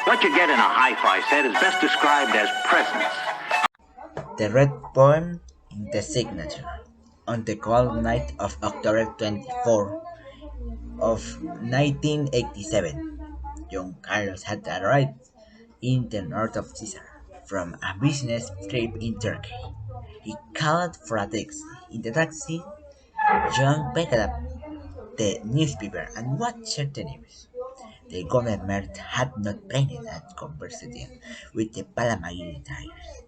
What you get in a hi-fi set is best described as presence. The red poem in the signature. On the cold night of October 24 of 1987, John Carlos had arrived in the north of Caesar from a business trip in Turkey. He called for a taxi. In the taxi, John picked up the newspaper and watched the news. The government had not planned a conversation with the paramilitaries,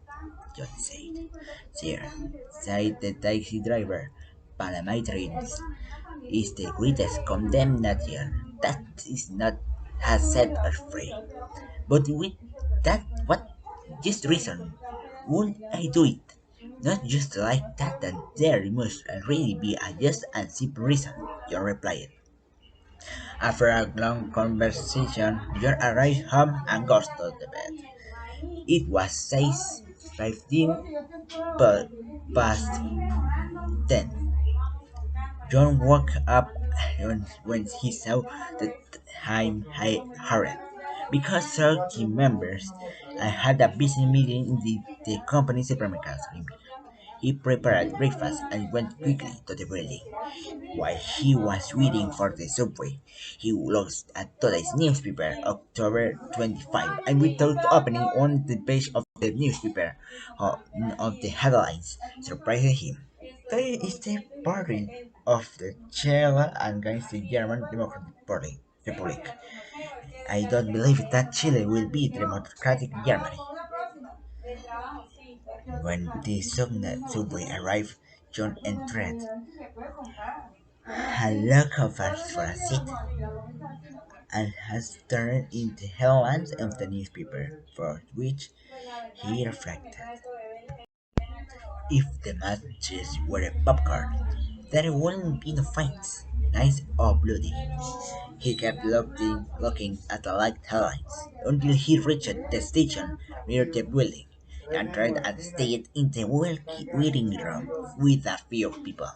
John said. Sir, said the taxi driver, paramilitaries is the greatest condemnation that is not has set us free. But with that what just reason would I do it? Not just like that and there must really be a just and simple reason, John replied. After a long conversation, John arrived home and got to the bed. It was 6:15 but past 10. John woke up when he saw the time had hurried. Because so he remembers I had a business meeting in the company supermarket. He prepared breakfast and went quickly to the building. While he was waiting for the subway, he looked at today's newspaper, October 25, and without opening on the page of the newspaper of the headlines surprised him. Today is the party of the Chile against the German Democratic Party Republic. I don't believe that Chile will be democratic Germany. When the subway arrived, John entered a local for a seat and has turned into headlines of the newspaper, for which he reflected. If the matches were a popcorn, there wouldn't be no fights, nice or bloody. He kept looking at the light headlines until he reached the station near the building and tried and stayed in the waiting room with a few people.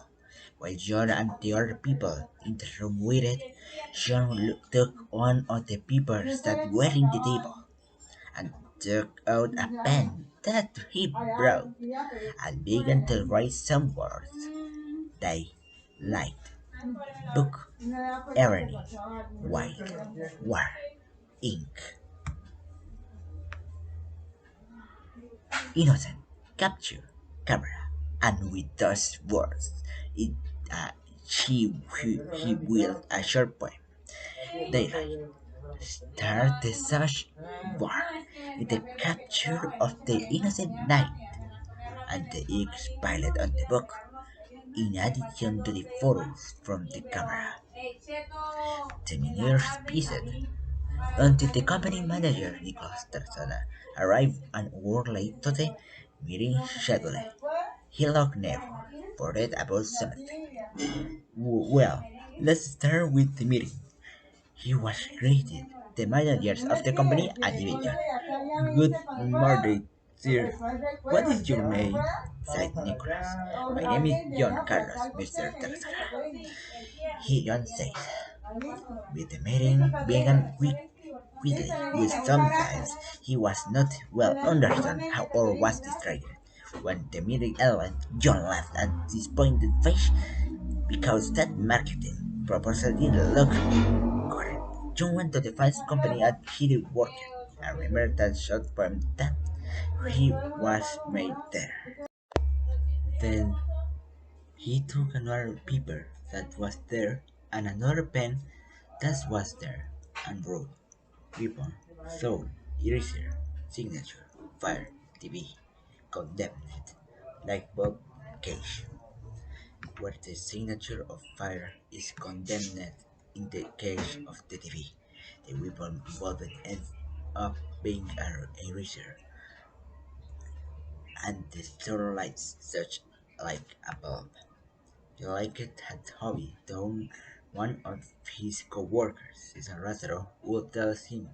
While John and the other people in the room waited, John took one of the papers that were in the table and took out a pen that he brought and began to write some words. Day, light, book, irony, white, war, ink, innocent, capture, camera. And with those words, it, uh, he willed a short poem. Daylight, start the savage war, in the capture of the innocent night, and the ink spilled on the book, in addition to the photos from the camera. The miners pieced until the company manager Nicholas Tarzana arrived an hour late to the meeting schedule. He looked never forget about something. Well, let's start with the meeting. He was greeted the managers of the company at the meeting. Good morning, sir. What is your name? Said Nicholas. My name is John Carlos, Mr. Tarzana. He John said. With the meeting began quickly, with sometimes he was not well understand how or was distracted. When the meeting ended, John laughed at disappointed face because that marketing proposal didn't look correct. John went to the finance company at he worked. I remember that short poem that he was made there. Then he took another paper that was there and another pen that was there and wrote weapon, soul, eraser, signature, fire, TV, condemned, like Bob Cage, where the signature of fire is condemned in the case of the TV. The weapon involved ends up being an eraser, and the starlights such like a bulb. He liked that hobby, though one of his co-workers, Cesar Razaro, would tell him,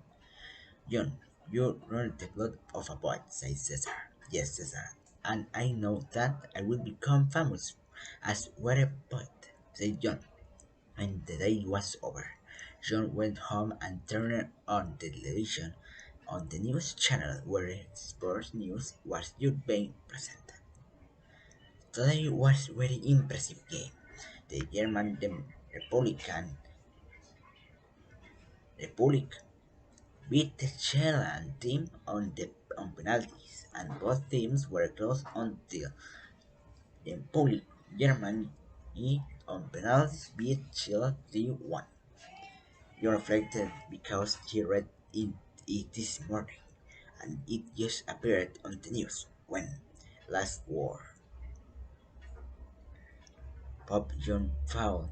John, you run the blood of a poet, said Cesar. Yes, Cesar, and I know that I will become famous as a poet, said John. When the day was over, John went home and turned on the television on the news channel where sports news was just being presented. Today was very impressive game. The German Republic beat the Chilean team on penalties, and both teams were close until the Republic Germany on penalties beat Chile 3-1. You reflected because he read it this morning, and it just appeared on the news when last war. Pope John Paul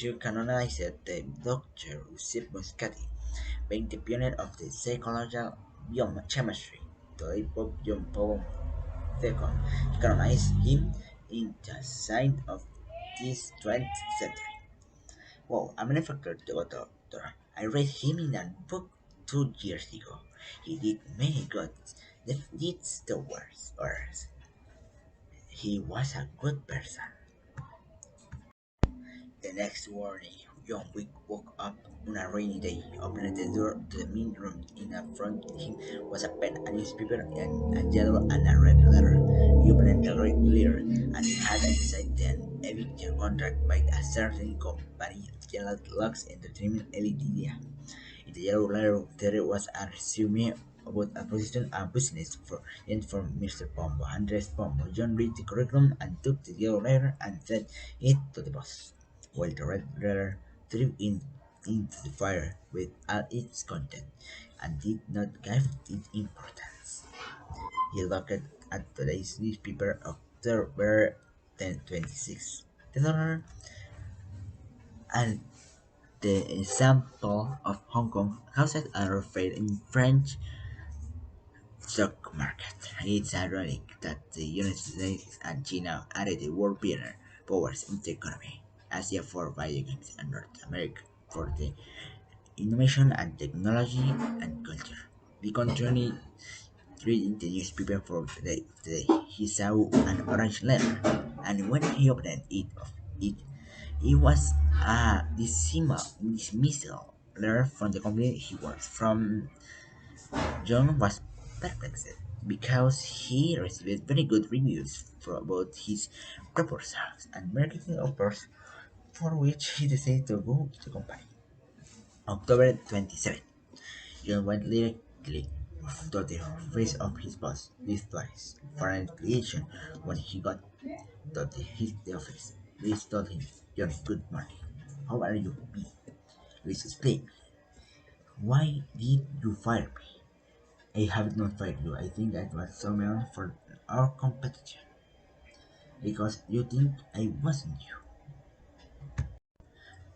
II canonized the Dr. Giuseppe Moscati, being the pioneer of the psychological biochemistry. Today, Pope John Paul II canonized him in the sign of this 20th century. Wow, I'm an factor doctor. I read him in a book 2 years ago. He did many good deeds towards others. He was a good person. The next morning, John Wick woke up on a rainy day, opened the door to the main room. In front of him was a pen, a newspaper, and a yellow and a red letter. He opened the red letter and had inside an eviction contract by a certain company, Yellow Lux Entertainment Ltd. In the yellow letter, there was a resume about a position and business for and from Mr. Pombo, Andres Pombo. John read the curriculum and took the yellow letter and sent it to the boss, while the red letter threw into the fire with all its content and did not give it importance. He looked at today's newspaper October 10/26. The dollar and the example of Hong Kong caused a refill in French stock market. It's ironic that the United States and China are the world powers in the economy, Asia for video games and North America for the innovation and technology and culture. We continue reading the newspaper for today. He saw an orange letter, and when he opened it was a dismissal letter from the company he works from. John was perplexed because he received very good reviews about his proposals and marketing offers, for which he decided to go to the company. October 27. John went directly to the face of his boss, Liz twice, for an explanation. When he got to the office, Liz told him, John, good morning. How are you? Me. Liz explained, why did you fire me? I have not fired you. I think I was someone for our competition because you think I wasn't you.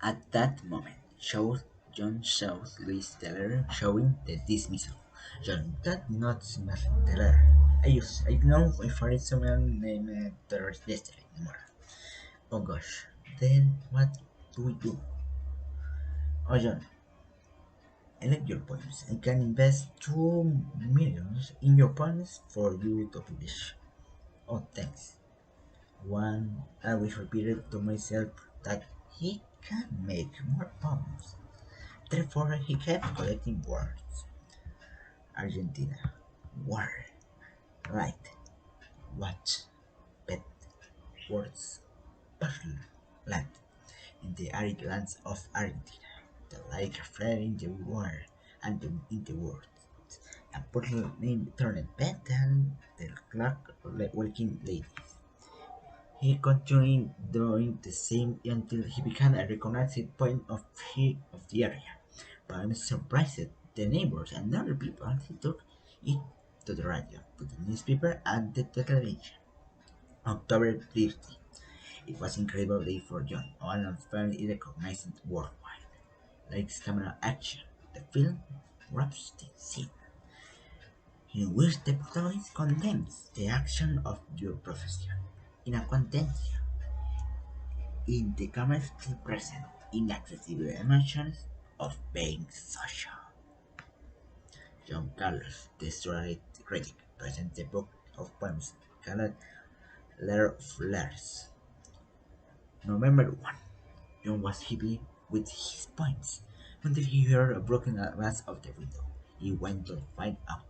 At that moment, John shows Louis the letter showing the dismissal. John did not smell the letter. I know I fired someone named terrorist yesterday morning. Oh gosh. Then what do we do? Oh John, I like your poems. I can invest 2 millions in your poems for you to publish. Oh thanks. One I always repeated to myself that he can make more poems. Therefore he kept collecting words. Argentina. War. Light. Watch. Pet. Words. Puzzle. Land. In the arid lands of Argentina. The light reflecting the water and in the world. A portal named turned pet and the clock walking ladies. He continued doing the same until he became a recognized point of the area. But surprised the neighbors and other people, he took it to the radio, to the newspaper, and the television. October 30. It was an incredible day for John. All of family recognized worldwide. Likes camera action. The film wraps the scene in which the protagonist condemns the action of your profession in a contention in the camera still present inaccessible emotions of being social. John Carlos, the story critic, presents a book of poems called Letter of Letters. November 1. John was happy with his poems until he heard a broken glass of the window. he went to find out,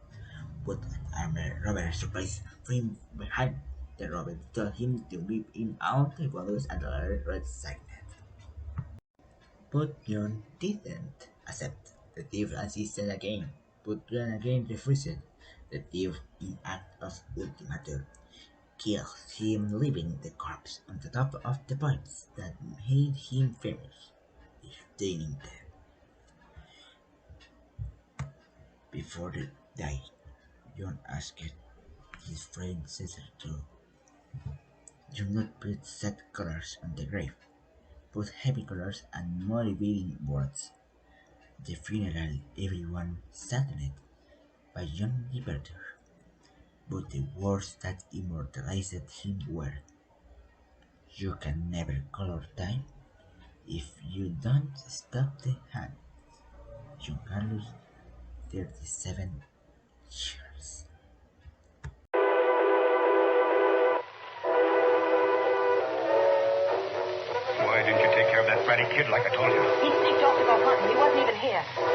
but an armed robber surprised him behind. The robber told him to give him all the bonus and the red signet. But John didn't accept. The thief insisted again, but John again refused. The thief, in act of ultimatum, killed him, leaving the corpse on the top of the pipes that made him famous, staining them. Before they died, John asked his friend Caesar to do not put sad colors on the grave, put happy colors and motivating words. The funeral everyone saddened by John Libertor, but the words that immortalized him were, "You can never color time if you don't stop the hand." John Carlos, 37 years. Why didn't you take care of that bratty kid like I told you? He sneaked off to go hunting. He wasn't even here.